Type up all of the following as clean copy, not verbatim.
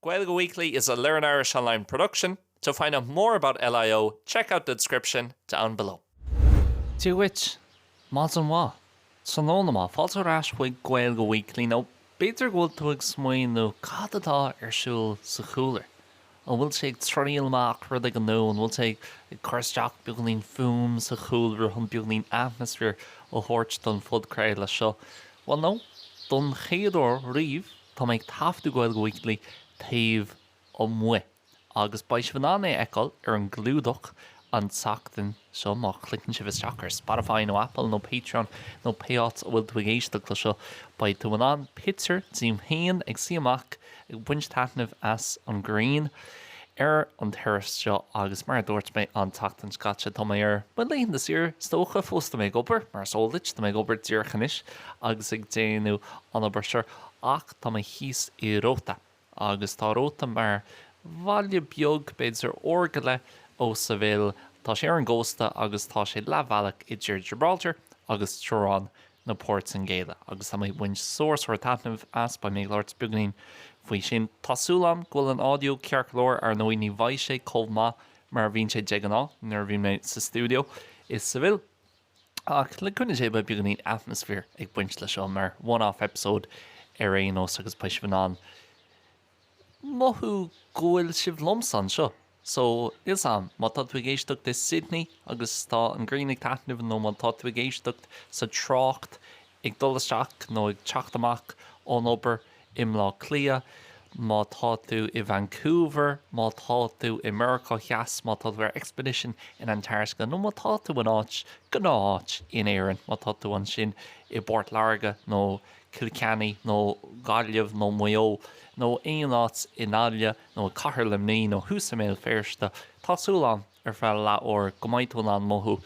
Gaeilge Weekly is a Learn Irish Online production. To find out more about LIO, check out the description down below. To which, mods and what? So no ma, falter rash with Gaeilge Weekly no better go to explain no cadada shul cooler. And we'll take trial mark for the gnu and we'll take a Kirstjak building foam cooler and building atmosphere or horch done food cradle show. Well no, done Theodore Reeve to make half the Gaeilge Weekly tave mwe. Agus bais vanane ekol an glúdach an sachtan so má clicking si vistracker Spotify no Apple no Patreon no payouts will twigéisteach seo by to an picture team hain ag siamach ag bunch tatnav as an green an terrace seo agus mar dúirt me an tachtan scatcha to my but lein this year stocha fósta me gober mar solich to me gober dúrchanis agus ag déanú an obersir ach tá me hís I rota agus tá rota mar Valje biog beidir orgale ó sa bhil tá sé an ggósta agus tá sé leabhalach idir Gibraltar agus Trorán na Ports an Gaile agus tá mé buint source or tatnamh as ba mé Lord Spugnin faoi sin tasúlam ghfuil an audio cearclór ar nóí ní bhaid sé comh mar bhíonn sé deaganá nar bhíon mé sa studio is sa bhil ach le cúna sé ba beagnaí atmosphere ag buint le seo mar one-off episode ar éos agus pais bhanán Mohu Goil Siv Lomsan seo. So is am má tá twigéisteach de Sydney agus tá an grínig tatnamh nó má tá twigéisteach sa trácht ag dolasteach nó ag teachtamach ón obair imlá clia má tá tú I Vancouver má tá tú I America cheas má tá tú expedition in Antarctica nó má tá tú an áit gnáit in éireann má tá tú an sin I Bort Larga nó Kilkenny nó Gaillimh nó Mayo nó éonát in Alia nó Cahir Limní nó Húsaméil Féirste Tásúlan ar fel le ó gomaidún an mothú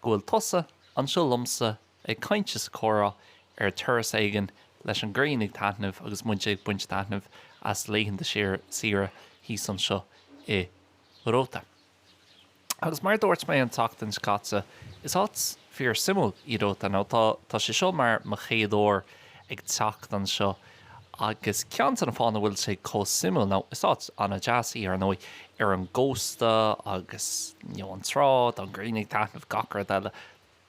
gohfuil tosa an Suí Síos Liomsa ag cainte sa chóra ar turas éigen leis an gréinnig tatnamh agus muinte ag buint tatnamh as léhann de sira hí san seo I rota. Agus mar dúirt mé an tachtain scatsa is áit fear simú I rota nó tá sé seo mar mo chéadúir ag teacht an seo agus ceant an fána bhfuil sé có simú ná is áit anna jazzí ar nó ar an ggósta agus an trád an gréinnig tatnamh gachar eile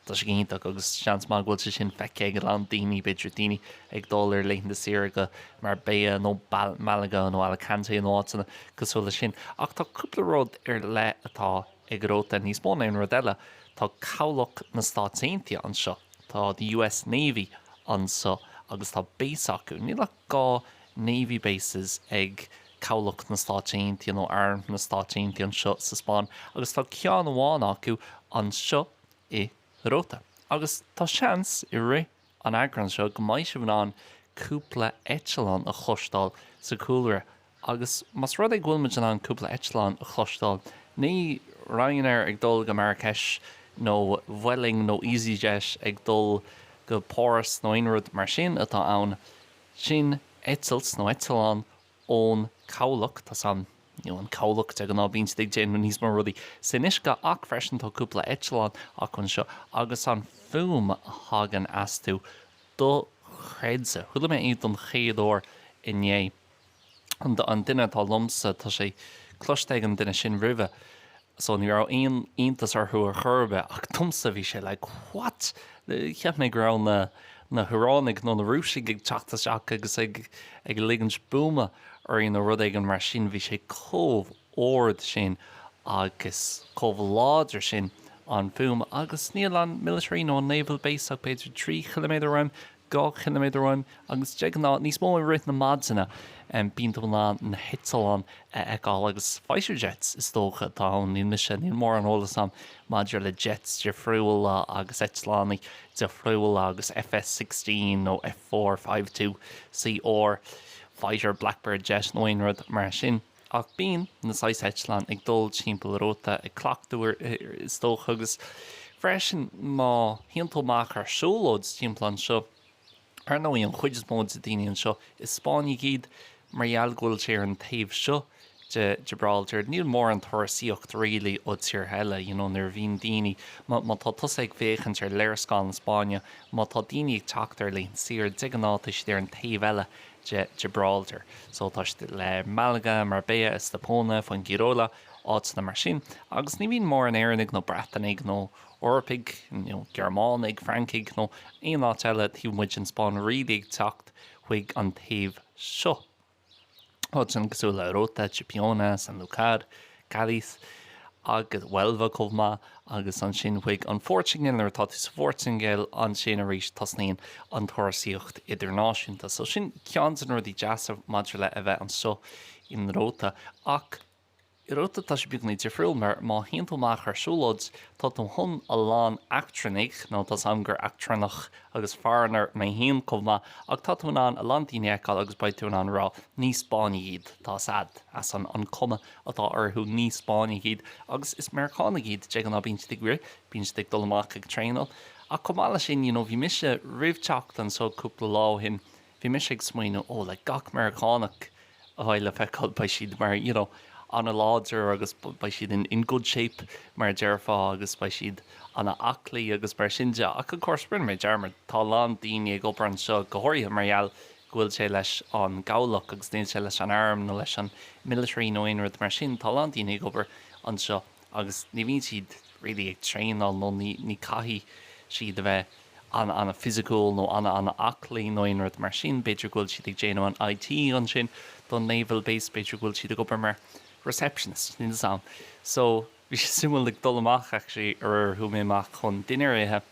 tá sé ginta agus seans má bhfuil sé sin feice ag an daoine beidir daoine ag dul ar léithna Sirga mar Béa nó Malaga nó Alicante nó átainna cosúla sin ach tá cúpla ród ar le atá ag róta níos mó an ród eile tá cabhlach na Stáit Aontaithe an seo tá the US Navy an seo agus tá base acu ní le gá Navy bases ag cabhlach na Stáit Aontaithe nó arm na Stáit Aontaithe an seo sa Spáin agus tá ceann amháin acu an seo I rota. Agus tá seans I ri an EAGRÁN seo go mbeidh sé bhán cúpla eicleán a chostáil sa cúlra agus mas rud ag bhfuil muid an cúpla eicleán a chostáil ní Ryanair ag dul go Marrakesh nó Vueling nó EasyJet ag dul go Paris nó inrúd mar sin atá ann sin eicils nó eicleán ón cabhlach tá san an cabhlach te an ábín stig déanú níos mar rudaí sin isca ach freisin tá cúpla eicleán ach chun seo agus an fum hagan as tú do chréidse thula mé iad an chéadúir inné an duine tá lomsa tá sé cloisteigh an duine sin ribhe so ní rá aontas arthú ar churbe ach tumsa bhí sé le what cheap mé gur na Huránig nó na rúsig ag teachtas agus ag ligann spúma ar na rud ag an mar sin bhí sé cómh ord sin agus cómh láidir sin an fum agus níl an military nó naval base ag beidir 3 km ram 2 km ram agus deagná níos mó rit na madsanna an bíonnta na hitsalán eáil agus fighter jets is tócha tá ní mise ní mór an ólas sam maidir le jets de friúil agus Eitlánaí de friúil agus FS-16 nó F452 CR fighter Blackbird jet nóinrad mar sin ach bíon na 6 Eitleán ag dul timpeall rota ag clachtúir is tócha agus freisin má hiantalach ar siúlóid timpeall an seo ar nó an chuidir mód sa daine an seo is Spáinní gad margheall ghfuil sé an taobh seo de Gibraltar níl mór an thuirsaíocht rialaí ó tíor heile nar bhíon daoine má tá tusa ag bhéchant ar léirscáil na Spáine má tá daoine ag teachtar líon siar diganáis ar an taobh eile Gibraltar. So tá le Malaga, Marbella, Estepona, Fuengirola, áit na mar sin. Agus ní bhíon mór an éannig nó Bratanig nó Orpig, Germánig, Frankig nó aon áit eile tí muid an Spáin riadaigh teacht chuig an taobh seo. Áit sin cosúla Rota, Chipiona, San Lucar, Cádiz, agus Huelva comá agus an sin chuig an Fortingel ar tá is Fortingel an sin a rís tasnaíon an tuairisíocht idirnáisiúnta. So sin cean an rudí deasa maidir le a bheith an seo in Rota ach I Rota tá sé beagnaí difriúil mar má hiontalach ar siúlóid tá an hon a lán actranig nó tá samgur actranach agus fearnar mé híon comá ach tá tú an a landíine eáil agus baid tú an rá níos Spáine iad tá sad as an cuma atá arthú níos Spáine iad agus is Americána iad de an bín stig ri bín stig dul amach ag tréinal a cumála sin bhí mise rihteach an so cúpla lá hin bhí mis ag smaoinú ó le gach Americánach a bhaile feicáil ba siad mar anna láidir agus ba siad in good shape mar dearfá agus ba siad anna aclaí agus bar sinse ach an cósprin mé dearmar tá lán daoine ag opair an seo gothirthe margheall ghfuil sé leis an gabhlach agus déon sé leis an arm nó leis an military nó aon rud mar sin tá lán daoine ag opair an seo agus ní bhíonn siad ag tréinál nó ní caithí siad a bheith anna physical nó anna aclaí nó aon rud mar sin beidir ghfuil siad ag déanamh an IT an sin don naval base beidir ghfuil siad ag opair mar receptionist in the sound. So we simul ag dul amach actually ar thu mé amach chun duine réithe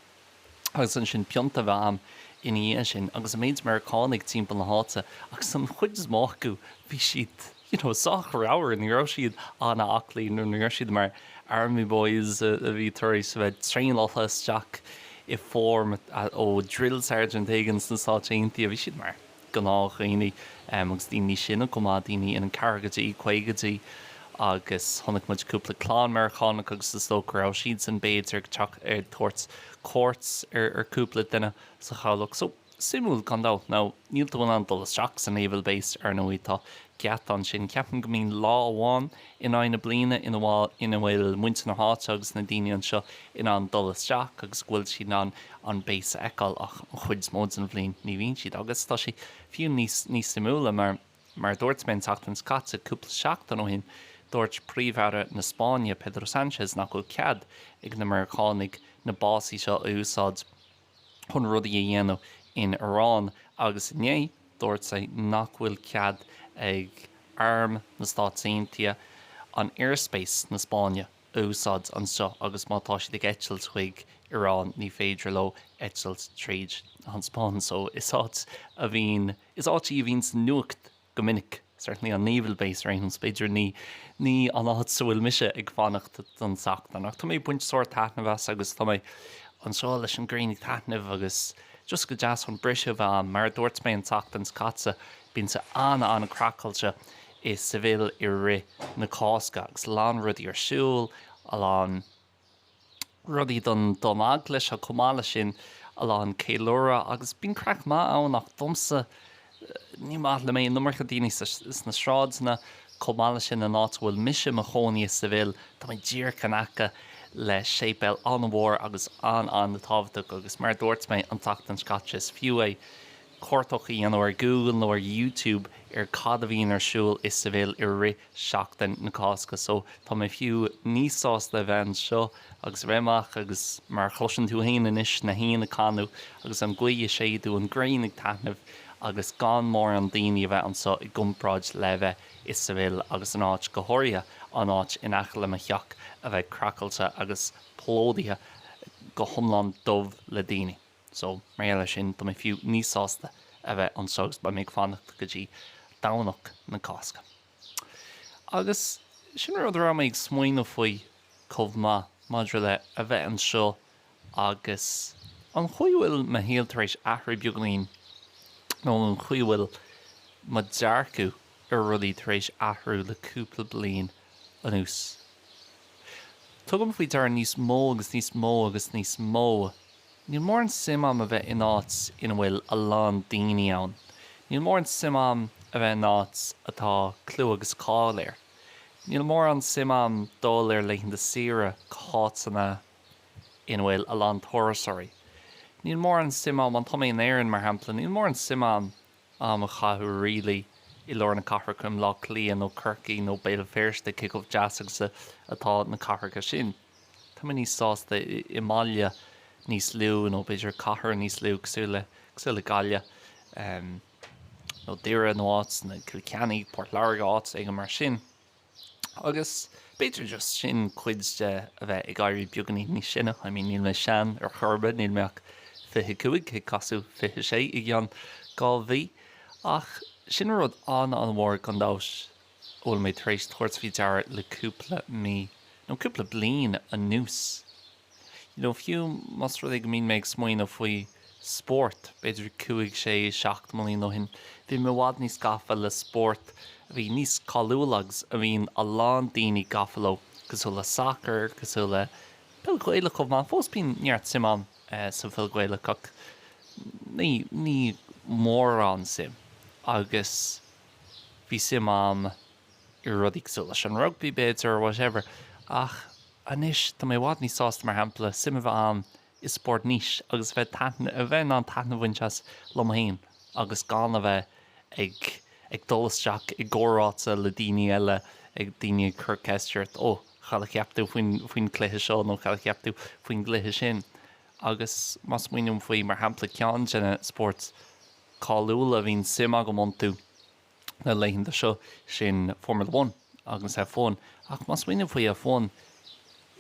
agus an sin peanta bheith am in dhé sin agus a méid Americánig timpeall na háta agus san chuid is mách go bhí siad sách ráir in rá siad anna aclaí nó nuair siad mar army boys a bhí tuairí sa bheith tréinoltas Jack I form ó drill sergeant Higgins na sátéintí a bhí siad mar gnáth réine agus daoine sinna comá daoine in an cargatí chuigetí agus tháinig muid cúpla chlán Americánach agus is tócar á siad san béid ar tuairt cuarts ar cúpla duine sa chaálach. So simúil gan dá ná níl tú an dul isteach san naval base ar nó tá ceat an sin ceapan go mín lá amháin in aina bliana ina bhfuil muinte na háte agus na daine an seo in an dul isteach agus ghfuil siad an béis eáil ach an chuid mód an bhliain ní bhíonn siad agus tá si fiú níos simúla mar dúirt mé teacht an scata cúpla seachtain ó hin dúirt príomhheara na Spáine Pedro Sánchez nach bhfuil cead ag na Americánig na básaí seo a úsáid chun rudaí a dhéanamh in Iorán agus inné dúirt sa nach bhfuil cead ag arm na Stát Aontaithe an airspace na Spáine úsáid an seo agus mátá siad ag eitilt chuig Iorán ní féidir le eitilt tríd an Spáin so is áit a bhín nuacht go minic certainly an naval base rain spéidir ní an áit sa bhfuil mise ag fannacht an seachtainach. Tá mé buint sóir taitnamh agus tá mé an seo leis an gréinnig taitnamh agus just go deas an brise bheith mar dúirt mé an teachtain scatsa bíonn sa anna cracailte is sa bhfuil I ri na cásca agus lán rudí ar siúil a lán rudí don aglas a cumála sin a lán céilúra agus bíon crack má ann nach domsa ní maith le mé numarcha daoine is na sráidna cumála sin an áit bhfuil mise a choní sa bhfuil tá mé dír canacha le sépel an bhór agus an na tábhaach agus mar dúirt mé an teachtain scate is fiú é cuairtochaí an ar Google nó ar YouTube ar cad a bhíon ar siúil is sa bhfuil I ri seachtain na cásca so tá mé fiú níosás le bheith seo agus réimeach agus mar chluiseann tú haon inis na haon na canú agus an gcuige séadú an gréinnig taitnamh agus gan mór an daoine bheith an so I gcumpráid le bheith is sa bhfuil agus an áit go háirithe an áit in achaile a cheach a bheith cracailte agus plódaithe go thomlan dubh le daoine. So mar eile sin tá mé fiú níosásta a bheith an sogus ba méid fannacht go dtí dánach na cásca. Agus sin rud ra méid smaoinú faoi comhma maidir le a bheith an seo agus an chuihfuil ma héaltar éis aithrí beaglín nó an chuihfuil ma dearcú ar rudí tar éis aithrú le cúpla bliain an ús. Tugam faoi dar níos mó agus níos mó agus níos mó. Níl mór an simam a bheith in áit ina bhfuil a lán daoine ann. Níl mór an simam a bheith in áit atá clú agus cáil. Níl mór an simam dul ar leighinn de sira cátainna ina bhfuil a lán torasóirí. Níl mór an simam an tomaí an éireann mar hampla, níl mór an simam a chathú rilí I lorna cahar chum lá líon nó Kirky nó béal féirste kick of jazzach atá na caharcha sin. Tá ní sásta I máile níos lú nó beidir cahar níos lú cosúla gaile nó dtíire nóáit na Kilkenny, Port Largáit ag mar sin. Agus beidir just sin cuidste a bheith ag gaiirí beagganí ní sinna, I mean níl me sean ar churbe níl meach 25 ag casú 26 I gceann gá bhí ach sin rud an bhór gan dás bhfuil mé tar éis tuairt deara le cúpla mí nó cúpla bliain a nús. Fiú mas rud ag mín méid smaoine faoi sport, beidir 5-6 mlí nó hin. Bhí mé bhád níos gafa le sport a bhí níos cáúlags a bhín a lán daoine gafaló, cosú le soccer, cosú le pilghaile chomh má fós bín neart simán sa pilghaile ach ní mór an sim. Agus bhí simam I rudí cosú leis an rugby beidir or whatever ach anis tá mé bhád níos sásta mar hampla sim a bheith an is sport níos agus bheith an tana bhainteas lom hain agus gan a bheith ag dolasteach I gcóráta le daoine eile ag daoine chur ó chala ceaptú faoin cluiche seo nó chala ceaptú faoin gluthe sin agus mas muoinm faoi mar hampla ceann sinna sport cáúla a bhín sima go món tú na leitheanta seo sin Formula 1 agus F1 ach mas muoinm faoi F1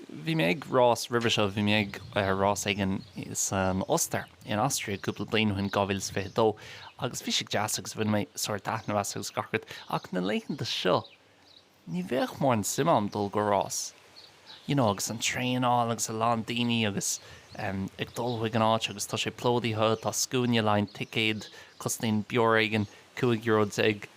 bhí mé ag rás ribh seo bhí mé ag rás ag san Oster in Austria cúpla bliain chuin 2022 agus bhí sig jazz agus bhfuin mé soir daithna agus gachart ach na leitheanta seo ní bheith mór an simam dul go rás. Agus an tréanáil agus a lán daoine agus ag dulhuiig an áit agus tá sé plódaíthe tá scúine lein ticéad cosnaín beor aigen €5 ag.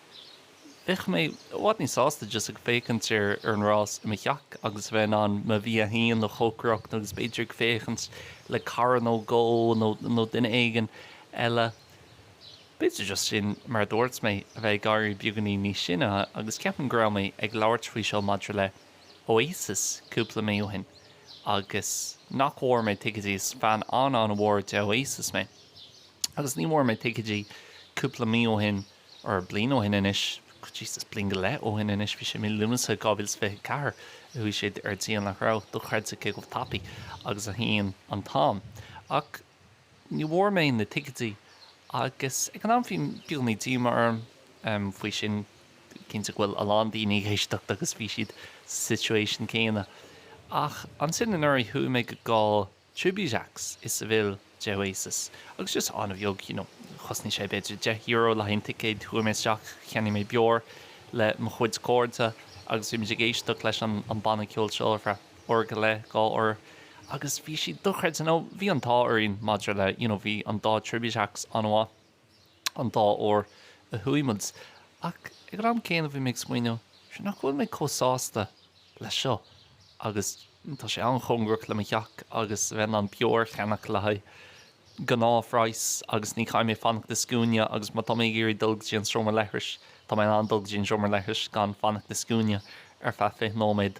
Bheith mé bhád ní sásta just ag fécant ar an rás I cheach agus bheith an ma bhí a haon le chócracht agus beidir féchant le cara nó gó nó duine aigen eile. Beidir just sin mar dúirt mé a bheith gaiirí beagganí ní sinne agus ceapan gra mé ag labhairt faoi seo maidir le Oasis cúpla mé hin agus nachmhór mé ticetí fan an bhór de Oasis mé. Agus ní mór mé ticetí cúpla mí hin ar blian ó hin inis, Jesus blin go le ó hin inis bhí sé mí lumasa gábhils fé car bhí siad ar tíon nach rá do chuid sa kick of tapi agus a haon an tám. Ach ní mór mé na ticetí agus ag an amfhín beagnaí tímar faoi sin cinnte bhfuil a lán daoine géisteach agus bhí siad situation céine. Ach an sin an airí thu mé go gá tribúteachs is sa bhfuil de Oasis. Agus just an bheog, chosní sé beidir €10 le haon ticéad thu mé teach cheanna mé beor le mo chuid cóirte agus bhí mé géisteach leis an banna ceol seolfra orga le gá or agus bhí si duchreid bhí an tá arín maidir le bhí an dá tribúteachs anhá an dá ó a thuimiid. Ach ag ran céanana bhí mé smaoinú sin nach bhfuil mé cósáasta le seo agus tá sé an chungrach le cheach agus bheith an beor cheannach le gan áfráis agus ní chaim mé fannach de scúne agus má tá mé géirí dulg dín stromar leiris tá mé an dulg dín stromar leiris gan fannach de scúne ar fé nóméid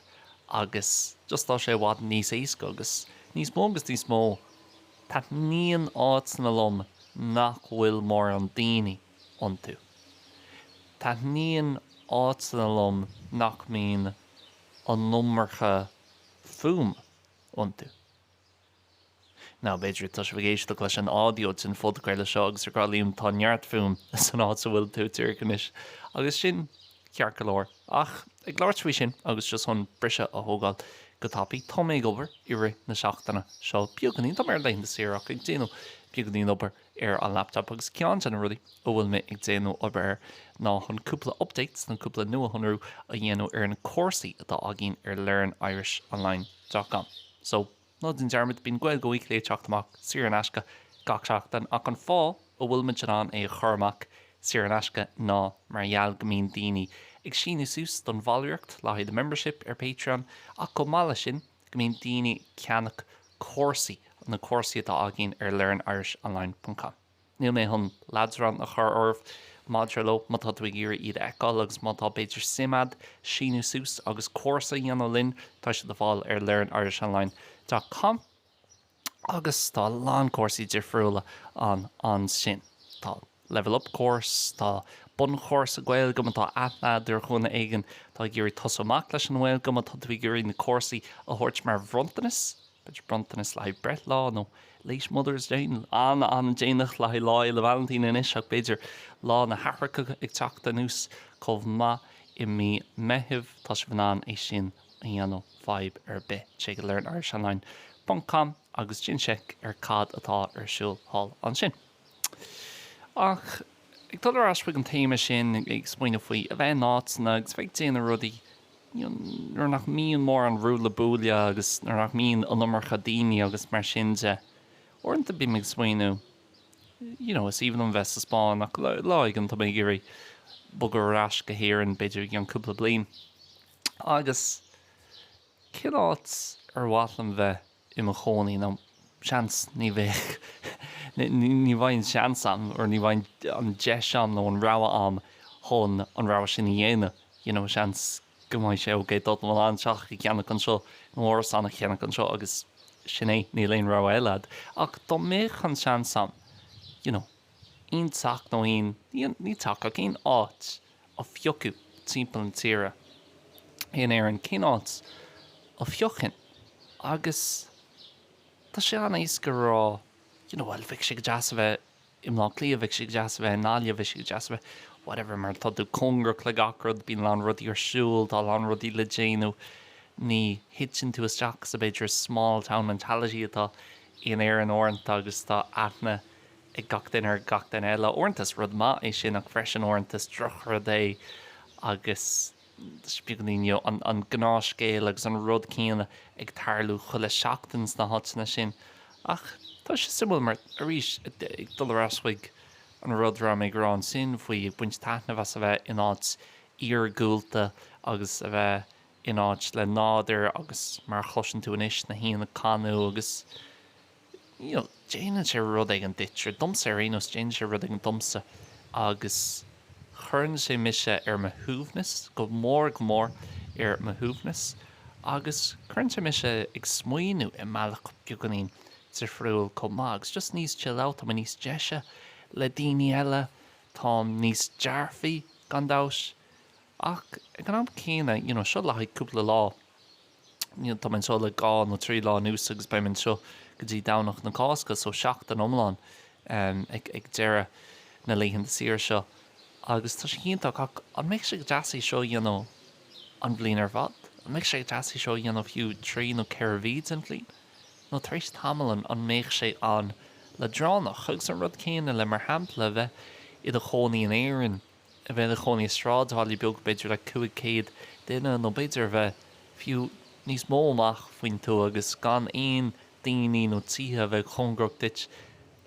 agus just tá sé bhád níos éasca agus níos mó agus níos mó tá níon áit na lom nach bhfuil mór an daoine an tú. Tá níon áit na lom nach mín an nummarcha fum an tú. Ná beidir tá sé bhgéisteach leis an audio sin fótagréile seo agus ar gáilíonn tá neart fum san áit sa bhfuil tú tíircanis. Agus sin cear go leir. Ach ag leabhart faoi sin agus just chun brise a thógáil go tapí tá mé gobar i ri na seachtainna seo beagganí tá mar leinn de séach ag déanú beagganí obair ar an laptop agus ceann sin rudí ó bhfuil mé ag déanú obair ná chun cúpla updates na cúpla nua-thonrú a dhéanú ar an cuasaí atá agén ar learnirishonline.com. So nó den dearmid bín Gaeilge Weekly teachtamach siar an easca gach seachtain ach an fá ó bhfuil muid an é chormach siar an easca ná mar gheall go mbíonn daoine ag sína sús don bhailíocht le de membership ar Patreon ach go mála sin go mbíonn daoine ceannach cuasaí na cuasaí atá agén ar learnirishonline.com. Níl mé chun ladsran a chur ormh Madrilo mátá tú ggéir iad eáil agus mátá beidir simad síú sús agus cuasa dhéanana linn tá sé do bháil ar learnirishonline.com agus tá lán cuasaí difriúla an sin. Tá level up course, tá bun course a Gaeilge go tá aithne dúir chuna éigen tá gurí tosamach leis an Gaeilge go tá tú gurí na cuasaí a thuirt mar bhrontanas, beidir brontanas le breth lá nó leis Mother's Day an déanach le lá le Valentine inis ach beidir lá na hathracha ag teachta nús chomh ma I mí methimh tá sé bhanán é sin a dhéanamh vibe ar bith sé go learnirishonline.com agus sin seic ar cad atá ar siúl hall an sin. Ach, ag dul ar aspa an téime sin ag smaoine faoi a bheith nátainna agus bheith déanana rudaí nuair nach míon mór an rúla búlia agus nuair nach míon an nummarcha daoine agus mar sin de. Orintanta bí ag smaoinú, is even an bheith sa Spáin ach láigean tá mé gurí bugur ras go héireann beidir an cúpla bliain. Agus cin áit ar bhhaithlim bheith I mo chónaí ná seans ní bheith ní bhain seans an or ní bhain an deis an nó an ráha am chun an ráha sin I dhéana. Seans go mbeidh sé ógé dot an anseach I ceanna an seo nó áras anna cheanna an seo agus sinné ní léon ráha eilead. Ach dá méid an seans am, un teach nó un, ní teach ach un áit a fiocu timpeall an tíre. Éon éireann cin áit a fiochan agus tá sé an éis go rá, bhfuil bheith sé go deas bheith imlá clia bheith sé go deas bheith nália bheith sé go deas bheith whatever mar tá dú congrach le gacrad bín lán rudí ar siúil tá lán rudí le déanú ní hitsin tú isteach sa beidir small town mentality atá on éir an orint agus tá aithne ag gach den ar gach den eile orinttas rud má é sin ach freisin orinttas drochar é agus spiúganí an gnáiscéal agus an rud cíanna ag tarlú chuile seachtains na hátainna sin. Ach, tá sé simúil mar arís ag dul rasfuig an rud ra mé grán sin faoi buint taithna bheits a bheith in áit íorgúilta agus a bheith in áit le náidir agus mar chluisin tú inis na híana canú agus déanaan sé rud ag an ditrear dumsa ar aonos déanaan sé rud ag an dumsa agus churn sé mise ar ma thuúfnas go mór ar ma thuúfnas agus churn sé mise ag smaoinú I meallach go ganín friúil commágus just níos chill out am níos deise le daoine eile tá níos dearfaí gan dáis ach ag an am céine seo le cúpla lá tá man seo le gá nó trí lá nús agus be man seo go dtí dánach na cásca so seach an omláin ag deire na léhann siar seo agus tá sé chéntaach ach an méid sé go deasaí seo an bblion ar bhad an méid sé go deasaí seo fiú trí nó ceirvíd an bblion nó tríéis tamlan an méid sé an le dránach chugus an rud céine le mar hampla bheith I do chonaí an éireann a bheith a chonaí strádáilí beag beidir le 500 duine nó beidir bheith fiú níos móach faoin tú agus gan aon daoine nó títhe bheith chungrach dit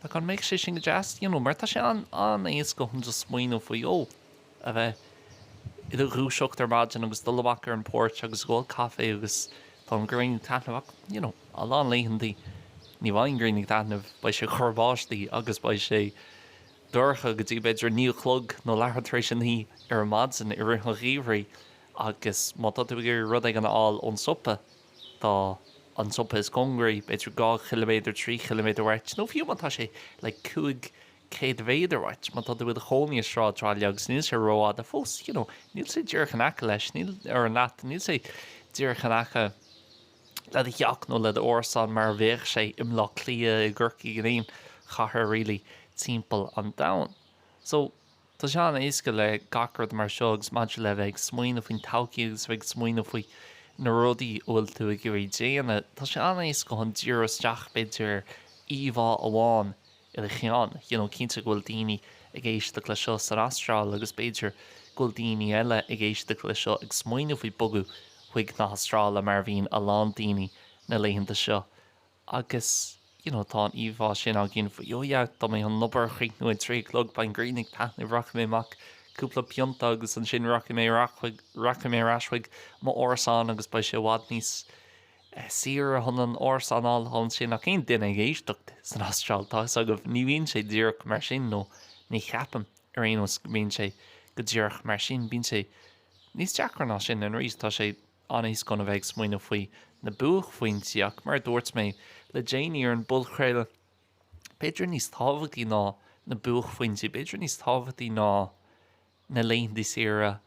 le an méid sé sin go deas mar tá sé an éas go chun smaoinú faoi a bheith I do rúiseocht ar maidin agus dulabhac ar an póirt agus ggóil caffé agus tá an gréin taitnamh a lá léhantaí ní bhain gréinnig taitnamh ba sé chorbáistí agus ba sé dúrcha go dtí beidir níl chlog nó lehartrééis sin hí ar madsan I rithe ghíomhraí agus má tá tú gur rud ag an áil ón sopa tá an sopa is congraí beidir 2 km 3 km weit nó fiú mátá sé le 5 céad weit má tá tú bud a choní srá tráile agus níl sé roiád a fós níl sé ddíorchan acha leis níl ar an leat níl sé ddíorchan acha le a cheach nó le orsan mar bhéh sé imlá clia I ggurcaí gnéon chathair rilí timpeall an dain. So tá sé an éasca le gacrad mar seo agus maidir le bheith smaoinú faoin taucií agus bheith smaoinú faoi na rudaí bhfuil tú a gurí déana tá sé an éasca chun dúr isteach beidir íomhá amháin I chean cinnte ghfuil daoine ag éiste le seo san Astráil agus beidir ghfuil daoine eile ag éiste le seo ag smaoinú faoi bogu chuig na Astráil mar bhíon a lán daoine na léhananta seo agus tá an íomhá sin a gin faoi tá mé an nobar chuig nó 3 clog ba an grínig taithna bhracha mé amach cúpla pionta agus an sin racha mé rasfuig má orasán agus ba sé bhád níos sir a chun an orsanáil hon sin nach cén duine ag éisteacht san Astráil tá a go ní bhíonn sé ddíorch mar sin nó ní cheapam ar aonos bhíonn sé go ddíorch mar sin bíonn sé níos deachar ná sin an rís tá sé anéis gona bheith smaoinú faoi na buach faointíach mar dúirt mé le déanaí ar an bul chréile beidir níos tábhachtí ná na buach faointe beidir níos tábhairtí ná na léondí sira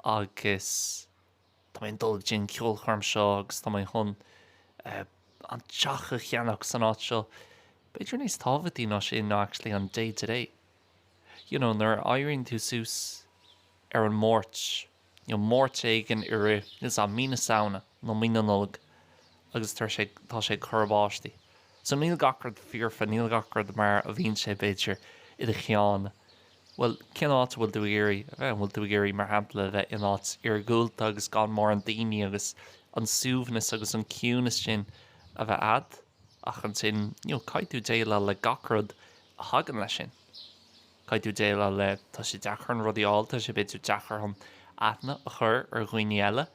agus tá mé dul gin ceol chum seo agus tá mé chun an teacha cheannach san áit seo. Beidir níos tábhairtí ná sin ná actually an day-to-day. Nuair éiríonn tú sús ar an mórt, mórt éigean ire is a mína saona nó mína nulg agus tá sé churbáistí. So níl gacrad fíorfa, níl gacrad mar a bhíonn sé beidir i a cheann. Well, cin áit bhfuil tú géirí mar hampla bheith in áit ar gúilta agus gan mór an daoine agus an suúbhnas agus an ciúnas sin a bheith ad ach an sin caiith tú déile le gacrad a hagan lei sin. Caiith tú déile le tá sé dechar an rudí áilta sé beidir dechar an aithne a chur ar ghoine eile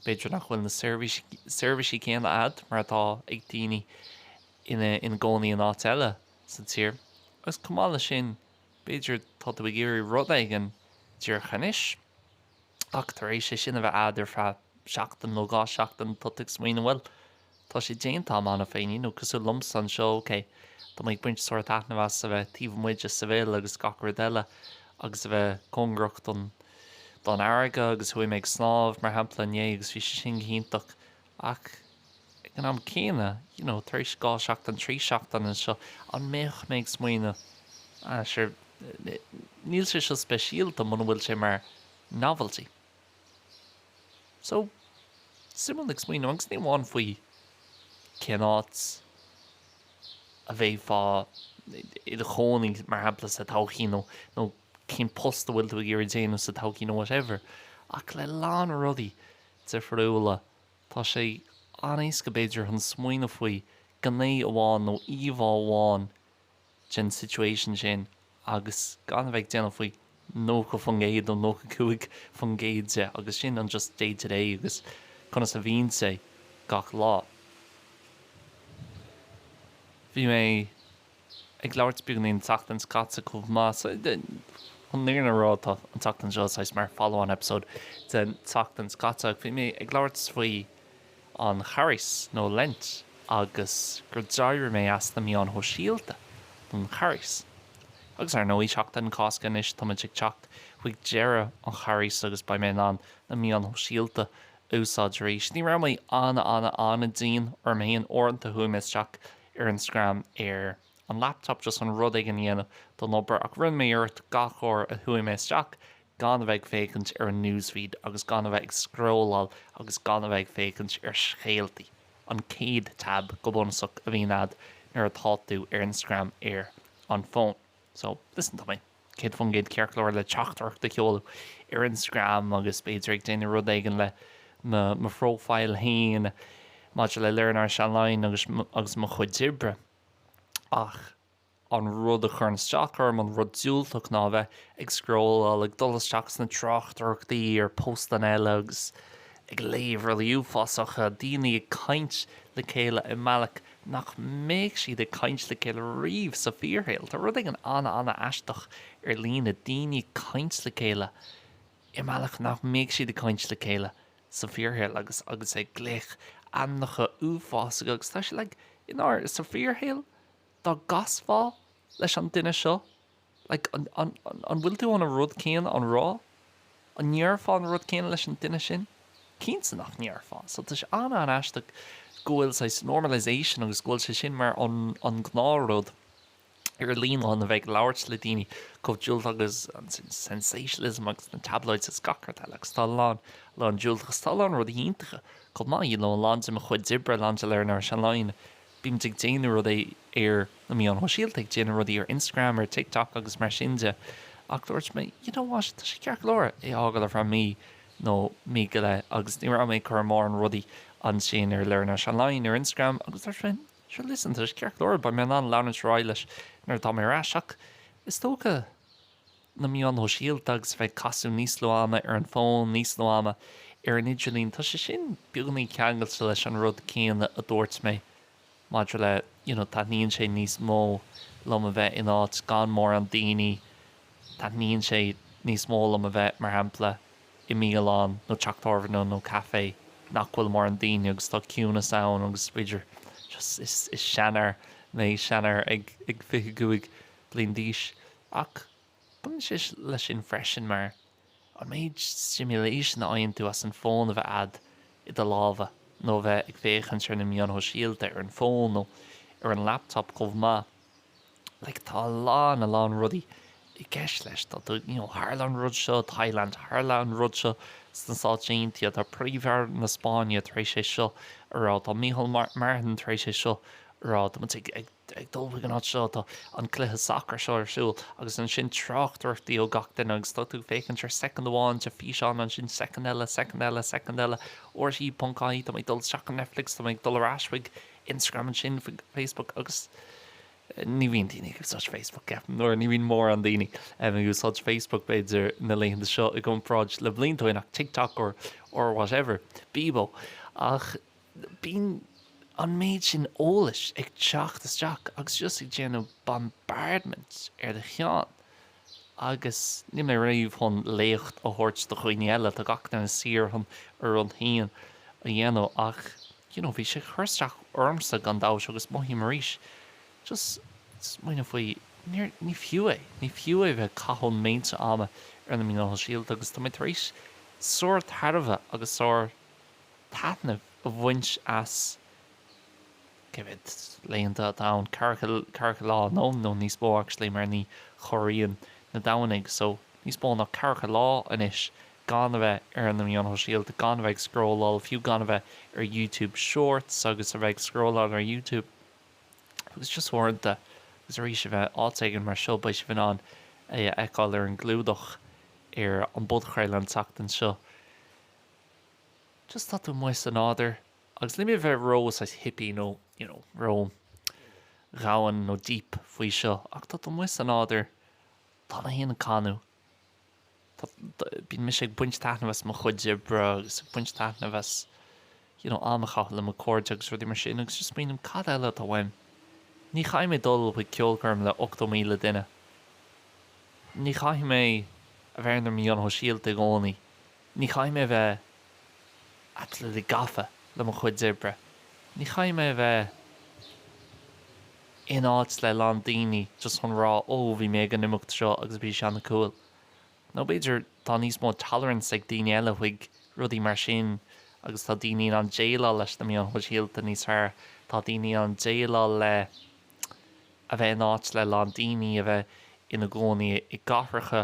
beidir nach bhfuil na serviceí céanna ad mar atá ag daoine in gcónaí an áit eile san tír. Agus cumála sin beidir tá tú géirí rud éigean tíor chanis ach tar éis sé sin a bheith ad ar feadh seachtain nó gá seachtain tuigh smaoine bhfuil tá sé déantá mána féin cosú liomsa an seo tá méid buint suirt aithne bheith sa bheith tíomh muide sa bhéil agus gacrad eile agus a bheith congracht don airge agus thuaim méid snámh mar hampla inné agus bhí sin chéintach ach an am céine tar éis gá seachtain trí seachtain an seo an méoch méid smaoine níl sé seo speisialta man bhfuil sé mar novelty. So simúil ag smaoine agus ní bháin faoi ceanát a bheith fá i do chónaí mar hampla sa todhchaí nó cén post bhfuil tú géir déanú sa todhchaí nó whatever ach le lán rudaí difriúla tá sé anéis go beidir an smaoine faoi gné amháin nó íomhá amháin gin situation sin agus gan bheith déanamh faoi nó go fan géad ó nó go cuaig fan géad sé agus sin an just day to day agus chuna sa bhíonn sé gach lá. Bhí mé ag labhairt beagnaíon teachtain scata chumh más chun níorna rátá an teachtain seo sais mar follow-on episode den teachtain scata bhí mé ag labhairt faoi an charis nó lent agus gur deir mé easta mí an thoisialta don charis. Agus ar nóí seachtain cáscan is tá ag teacht chuig deire an charis agus ba mé ná na mí an thoisialta úsáid rééis. Ní ra mé anna dín ar méon orintanta thuimisteach ar Instagram ar an laptop just an rud ag an dhéanamh don obair ach rinn mé ort gachóir a thuimisteach gan bheith fécant ar an newsfeed agus gan bheith ag scrollal agus gan bheith fécant ar scéaltaí an céad tab go bunasach a bhíon ad nuair atá tú ar Instagram ar an phone. So listen to me. Céad fan géad cearclóir le teachtarach de ceolú ar Instagram agus beidir ag déanana rud éigean le ma profile hain maidir le learnirishonline agus mo chuid dibre ach an rud a chun steachar an rud dúilteach ná bheith ag scroll ag dulasteach na trachttarachtaí ar post an eile agus ag léomh ríomhphosacha daoine ag caint le chéile i mbealach nach méid siad ag caint le chéile riomh sa fíorhéil. Tá rud ag an anna eisteach ar lína daoine caint le chéile i mbealach nach méid siad ag caint le chéile sa fíorhéil agus ag gléich annacha uafásacha agus tá sé le in áir sa fíorhéil dá gasfá leis an duine seo an bhfuil tú an rud céan an rá an nearfá an rud céan leis an duine sin cínsa nach nearfá. So tá sé anna an eisteach gohfuil sa normalisation agus gohfuil sé sin mar an gnáród ar líon an a bheith labhairt le daoine cóibh agus an sensationalism agus na tabloids is gachart agus tá lán dúiltas tá lán rud iontacha có má í le lán sem a chuid dibre lán learnirishonline bím ag déanú rud é ar na mí an thoisialta ag déanú rudí ar Instagram ar TikTok agus mar sinnte ach dúirt mé tá sé cearc leir é ágal ar mí nó mí go le agus ní ra méid chu mór an rudí an sin ar learnirishonline ar Instagram agus ar fin sure listen to cearc leir ba mé an leanint ráiles nar tá mé ráiseach is tócha na mí an thoisialta agus bheith casú níos luama ar an fón níos luama ar an idirlín tá sé sin beagnaí ceangail leis an rud céanna a dúirt mé maidir le tá níonn sé níos mó lom a bheith in áit gan mór an daoine tá níonn sé níos mó lom a bheith mar hampla i míán nó teachtarhanú nó caé nach bhfuil mór an daoine agus tá ciúna saon agus beidir just is seanar mé seanar ag fi goig blin díis ach bun is leis sin freisin mar an méid stimulation a aon tú as an fón a bheith ad I do lábha nó bheith ag féchann ar na míon ho síalta ar an fón nó ar an laptop chomh má. Like tá lán a lán rudaí I gceist leis tá tú Harlan rud seo Thailand Harlan rud seo san sáiltíontaí tá príomhhar na Spáine tar éis sé seo ará tá Mícheál Martin tar éis sé seo ará tá ag dul an áit seo tá an cluthe soccer seo arsúil agus an sin tráchtúirtaí ó gach den agus tá tú fécinn ar second amháin te físeán an sin second eile ortí puncaí tá ag dul seach an Netflix tá ag dul arásfuig Instagram an sin Facebook agus ní bhíon daoine go such Facebook gap nóir ní bhíon mór an daoine go such Facebook beidir na léon seo I gom práid le bliontóin ach TikTok or whatever Bíbo ach bín an méid sin ólais ag teachtasteach agus just ag déanú bombardment ar de cheann agus ní mé raomh chun léocht a thuirt do chuoine eile tá gach na siartham ar an thaon a dhéanú ach bhí sé chuirteach ormsa gan dáis agus maithí mar ríis just muoine faoi ní fiú é bheith cathón méinte ama ar na míon síalta agus tá tar éis soir tharbh agus soir taitnamh a bhaint as cehid léonanta dán carcha lá nó níos bó actually mar ní choiríonn na danig so níos bó nach carcha lá inis gan a bheith ar na míon síalta gan a bheith scrollál fiú gan a bheith ar YouTube Shorts agus a bheith scrollál ar YouTube agus just warnta agus a rí se bheith áitigin mar seo ba se bhín an eáil ar an glúdach ar an budchrail an tachtain seo. Just that tú muis an áidir agus limi bheith rós as hippie nó ró gáhan nó deep faoi seo ach tá tú muis an áidir tá na híana canú bín mis ag buint taitnahas mo chuide bra agus buint taitnahas amachach le mo cóide agus ruí mar sin agus just mínim cad eile tá bhaim ní chaim mé dul chuig ceolcarm le 8 míle duine ní chaim mé a bhearnar míon ho síalta gcónaí ní chaim mé bheith atla le gafa le mo chuid zibre ní chaim mé bheith in áit le lán daoine just chun rá bhí mé an imimecht seo agus bhí seanna cool nó beidir tá níos mó tolerance ag daoine eile chuig rudaí mar sin agus tá daoine an déile leis na míon ho síalta níos fearr tá daoine an déile le a bheith in áit le lán daoine a bheith ina gcónaí I gathracha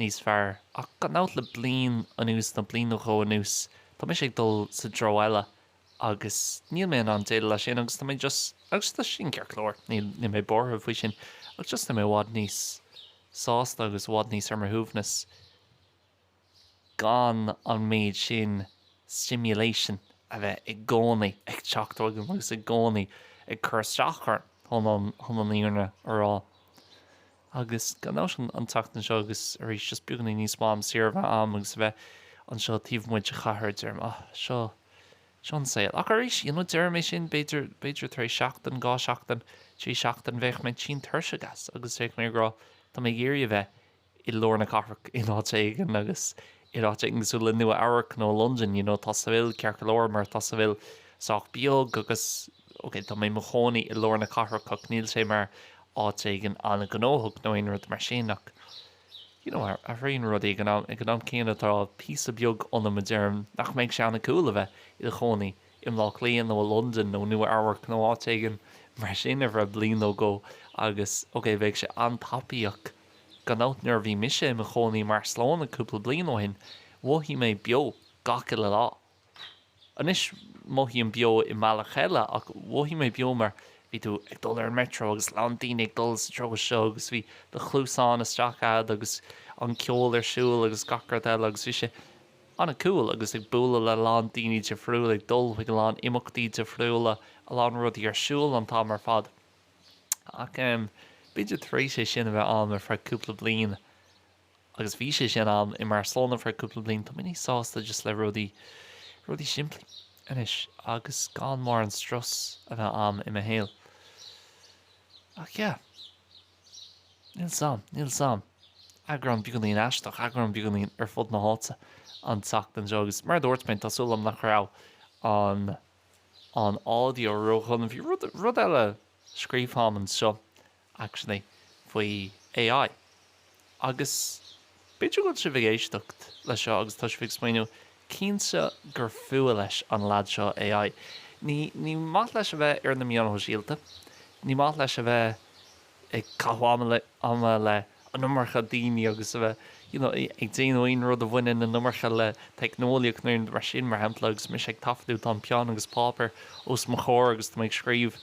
níos fearr ach gan áit le blian anús na blian ó anús tá mis ag dul sa dro eile agus níl mé an déile lei sin agus tá mé just agus tá sin cear chlór ní mé bortha faoi sin agus just na mé bhád níos sásta agus bhád níos ar mar thuúbhnas gan an méid sin stimulation a bheith ag gcónaí ag teachtóga agus ag gcónaí ag chuirteachar chun an íorna ará agus gan ná an tachtain seo agus ar is just bugannaí níos mám siarbh am agus bheith an seo tíomhmuid a chathair dearm seo an saoil ach ar is dear mé sin beidir tar seachtain gá seachtain trí seachtain bheith me sin thuirse gas agus féic mé grá tá mé géirí bheith I lorna carach in áitéigen agus I áitéigen sú le nua áhach nó London tá sa bhfuil cear go leir mar tá sa bhfuil sách beag agus tá mé mo chónaí I lorna carach ach níl sé mar áitéigen anna gnóthach nó aon rud mar sinach a bhríon rud ag an céanna tá pí a beag anna mo dearm nach méid seanna coolla bheith I chónaí im lá léon nó London nó nua áhach nó áitéigen mar sin a bheith blian ó go agus bheith sé antapaíach gan áitnar bhí mise mo chónaí mar sláánna cúpla blian ó hin bhhí mé beo gacha le lá. Anis mohí an bio I mala chéile ach bhhí mé beo mar bhí tú ag dul ar metro agus lán daoine ag dul sa tro seo agus bhí de chlúsán isteachad agus an ceol ar siúil agus gachart eile agus bhí sé anna cool agus ag búla le lán daoine de friúil ag dul chuig lán imachtaí de friúla a lán rudí ar siúil an tá mar fad. Ach beidir trééis sé sin a bheith an ar fear cúpla blian agus bhí sé sin an I mar slánna fear cúpla blian tá miní sásta just le rudí simplí inis agus gan mar an stras a bheith am I me héal. Ach níl sam EAGRÁN buganín eisteach EAGRÁN buganín ar fud na háta an tachtain seo agus mar dúirt mé tásúlam nach rá an audio rochon bhí rud eile scríbham an seo actually faoi AI agus beidir go si bh éistecht leis seo agus tá fi smaoinú cínsa gur fuail leis an lad seo AI. Ní maith leis a bheith ar na míon síalta, ní maith leis a bheith ag caháama le an numarcha daoine agus a bheith ag déanaíon rud a bhaine na numarcha le technoliaach nuair mar sin mar hempla agus mis ag tafliú an pean agus pápar os mo chóir agus tá ag scríomh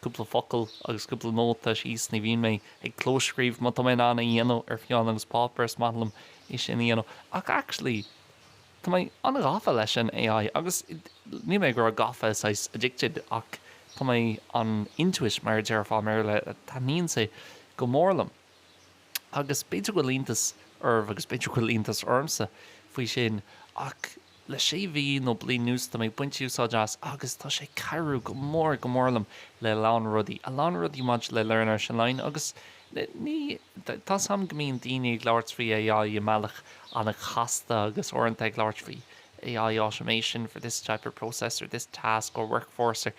cúpla focail agus cúpla nóta síos ní bhíon mé ag clóscríomh má tá mé anna dhéanú ar fián agus pápar is matlam is sin dhéanú. Ach actually tá mé anna gafa leis an AI agus ní mé gur gafa is addicted ach tá mé an intuis mar dear fá mar le tá níon sé go mórlam. Agus beidir go líntas agus beidir go líntas ormsa faoi sin ach le sé bhí nó bliain nús tá méid buintí úsáideas agus tá sé ceirú go mórlam le lán rudaí. A lán rudaí maid le learnirishonline agus ní tá sam gomíon daoine ag labhairt faoi AI I meallach anna chasta agus orintanta ag labhairt faoi AI automation for this type of process or this task or workforce or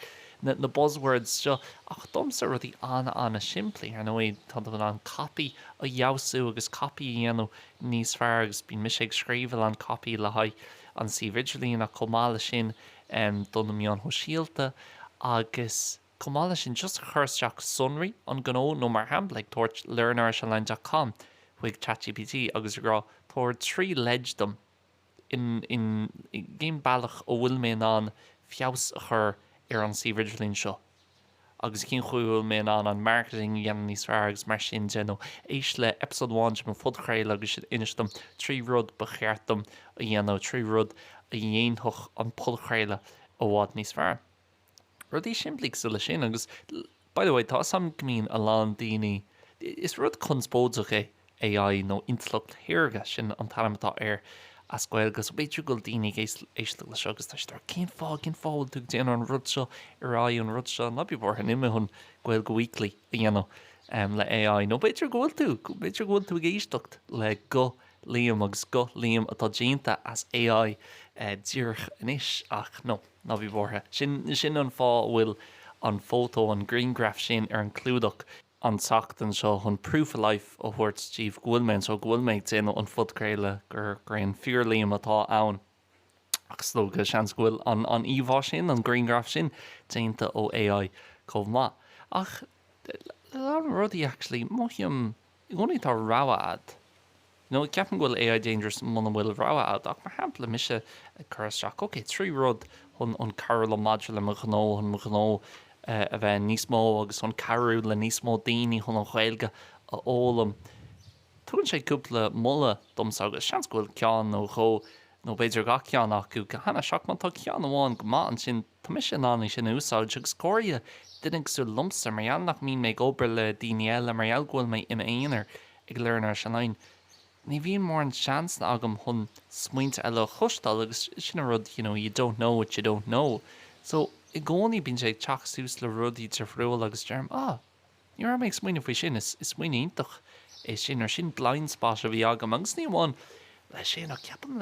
na buzzwords seo ach domsa rudí anna simplí ar nóid tá an copy a dheabhsú agus copy dhéanú níos fearr agus bíon mis ag scríbhil an copy le haid an si vigilín a comála sin donna míon ho síalta agus comála sin just chuirteach sunraí an gó nó mar ham le toirt learnirishonline.com chuig ChatGPT agus gur tóir trí leidm in géim bailach ó bhfuil mé an fios a chur ar an si vigilín seo. Agus cin chuúil mé an marketing dhéanam níos fearr agus mar sin déanú éis le episode 1 mo fudchréile agus sin inistom trí rud ba cheartm a dhéanú trí rud a dhéonthach an pudchréile ó bhád níos fearr. Rudí simplí sa le sin agus by the way tá sam gomín a lán daoine is rud conspóideach é AI nó intlacht hirirge sin an talamatá ar a scoil agus beidir go daoine éiste le agus tá tar cén fáil tú déanú an rud seo ar an rud seo na bí bhór imime chun Gaeilge Weekly a dhéanú le AI nó beidir ghfuil tú géistecht le go liam agus go liam atá déanta as AI dúrch inis ach nó na bhí bhórtha sin an fá bhfuil an fótó an green graph sin ar an clúdach an sachtan seo chun proof of life ó thuirt Steve Goldman so Goldman déanú an fudcréile gur an fior liam atá ann agus slóga sean scoil an íomhá sin an green graph sin déanta ó AI comh má ach an rudí actually móhiam gcónaí tá ráad nó ceapan ghfuil AI dangerous mna bhfuil ráad ach mar hapla mise chuteach ok trí rud chun an carla module mo ghnó a bheith níos mó agus an carú le níos mó daoine chun an Gaeilge a ólam. Tugann sé cúpla mulla domsa agus seans gohfuil ceann nó cho nó beidir ga ceann acu go hena seach man tá ceann amháin go má an sin tá mis sin anna sin úsáid agus scóirthe duine sú lumsa mar nach mín méid obair le daoine eile mar ghfuil mé im éonar ag learnirishonline. Ní bhíon mór an seans na agam chun smaointe eile chustal agus sin a rud you don't know what you don't know. So I gcónaí bíonn sé teach sús le rudaí tar friúil agus dearm ní raibh méid smaoine faoi sin is smaoine iontach é sin ar sin blind spot a bhí agam agus ní amháin le sin a ceapan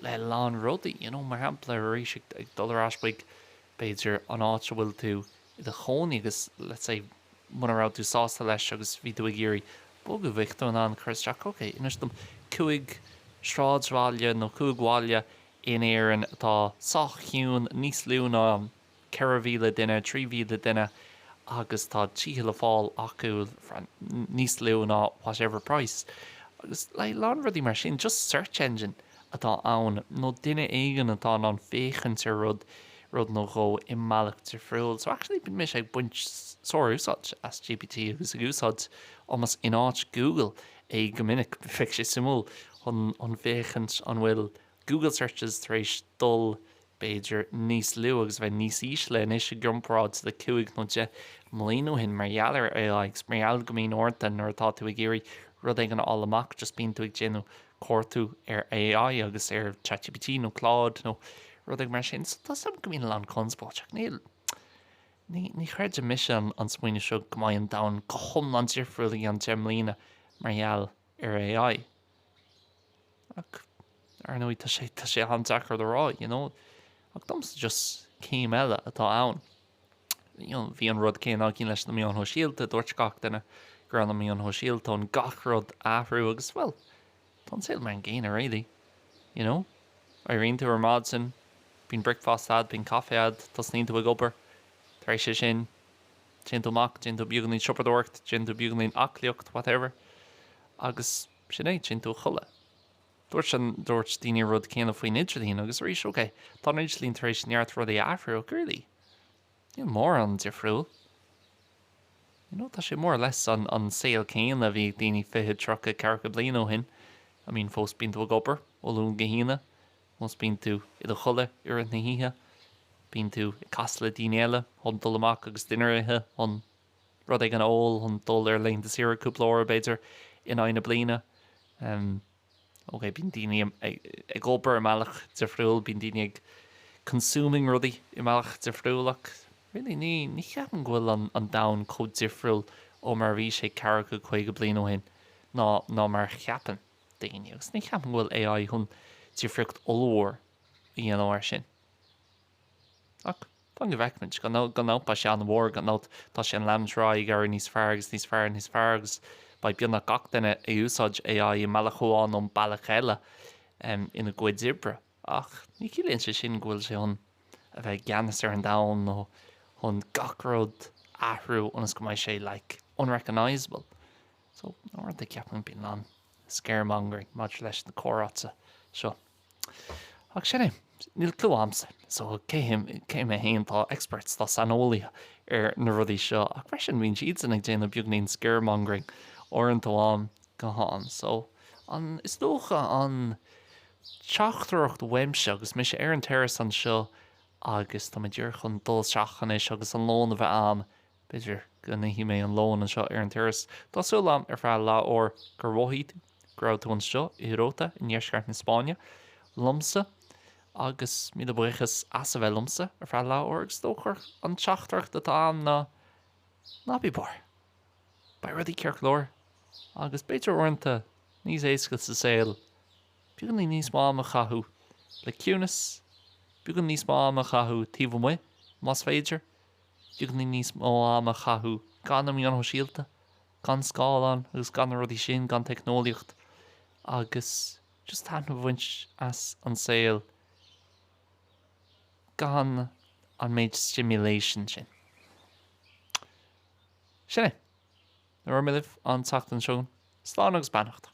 le lán rudaí mar hampla éis ag dul aspaig beidir an áit bhfuil tú i de chónaí agus let's say muna tú sásta leis agus bhí tú ag géirí bóga bhíchtú an chuteach ok inas dom cuaig sráidhhaile nó cuaigháile in éan atá sachhiún níos lúna ceirmhíle duine tríomhíle duine agus tá tíhe le fáil acu níos lúna whatever price agus le lán rudí mar sin just search engine atá ann nó duine éigen atá an féchan ar rud nó go immeach tar friúil so actually bin mis ag buint sóir úsáid as GPT agus ag úsáid almost in áit Google é go minic fe sé simú an féchant an bhfuil Google searches tar éis dul beidir níos lú agus bheith níos ís le is sé giompráid le cuaig nó de mlíú hin margheallar gus margheall go mín orta nuair atá tú ag géirí rud ag an allamach just bíon tú ag déanú cuairtú ar AI agus ar ChatGPT nó Claude nó rud ag mar sin tá sam go mín an conspóteach ní chuirde mis an smaoine seo go maion da go chum an tíorfriúlaí an temlína margheall ar AI ach ar nóí tá sé an dachar do rá ach domsa just céim eile atá ann bhí an rud céan á cín leis na míon ho síalta dúirt gach duine gur an míon ho síalta an gachrod ahrú agus well. Tá saoil mar an ggéine really, you know? Irene tú ar madsin, bín breakfast ad, bín cafe ad, tas nín tú ag obair, tar sé sin, gin tú mac, gin tú buganín siopardort, gin tú buganín acliocht, whatever. Agus sin é, gin tú chulle. Dúirt daoine rud céanna faoin idirlín agus rís, ok, tá idirlín tar éis neart rud é ahrú gurlí. Ní mór an difriúil. You know, tá sé mór les an saoil céanna bhí daoine fiche trocha carcha blian ó hin. I mean, fós bín tú ag obair, olún gahína, fós bín tú i do chulle ar na híthe, bín tú i casla daoine eile, hon dul amach agus duine hon rud ag an ól, hon dul ar lein de sira cúpla óra beidir in aine bliana. Ok, bín daoine ag obair imeach difriúil, bín daoine ag consuming rudí imeach difriúlach. Really, ní cheapan ghfuil an dain cód difriúil ó mar bhí sé carcha chuige blian ó hin, ná mar cheapan daoine agus ní cheapan ghfuil AI chun difriúcht olóir í an áir sin. Ach, tá go bhheicmint, gan nápa sé an bhór, gan náut tá sé an lemrá i gar níos feargus, ba bíonna gach duine é úsáid AI i meach chuáin ón bailach eile ina gcuid dibre. Ach, ní cílíonn sé sin ghfuil sé hon a bheith geanas ar an dain nó hon gachród ahrú onas go mai sé like unrecognisable. So, nóir de ceapan bín an scaremongering much leis na córáta seo. Ach sinné, níl clúamsa, so céim a héantá experts tá sanolaithe ar na rudí seo. Ach freisin bhín siad san ag déanana beagnaín scaremongering orintháin go háin. So, is dócha an teachtarach weimse agus mis sé ar an terras an seo agus tá dúr chun dul seachan is agus an lón a bheith am beidir gona hí mé an lón an seo ar an terras. Tásúlam ar fear lá ó gur roiíd grá tú an seo i Róta in Níorsceart na Spáine, Liomsa agus mí do buchas as a bheith Liomsa ar fear lá ó agus dóchar an teachtarach dat am na bíbar. Ba rudí cearchlór agus beidir orintanta níos éascail sa Seol. Bugan níos má a chathú le ciúnas, bugan níos má a chathú tíomh mu, más féidir, bugan níos má a chathú gan am an síalta, gan scálan agus gan rudí sin gan technoliacht agus just tan bhaint as an Seol gan an méid stimulation sin. Sinné, nuair mé libh an teachtain seún, slán agus beannacht.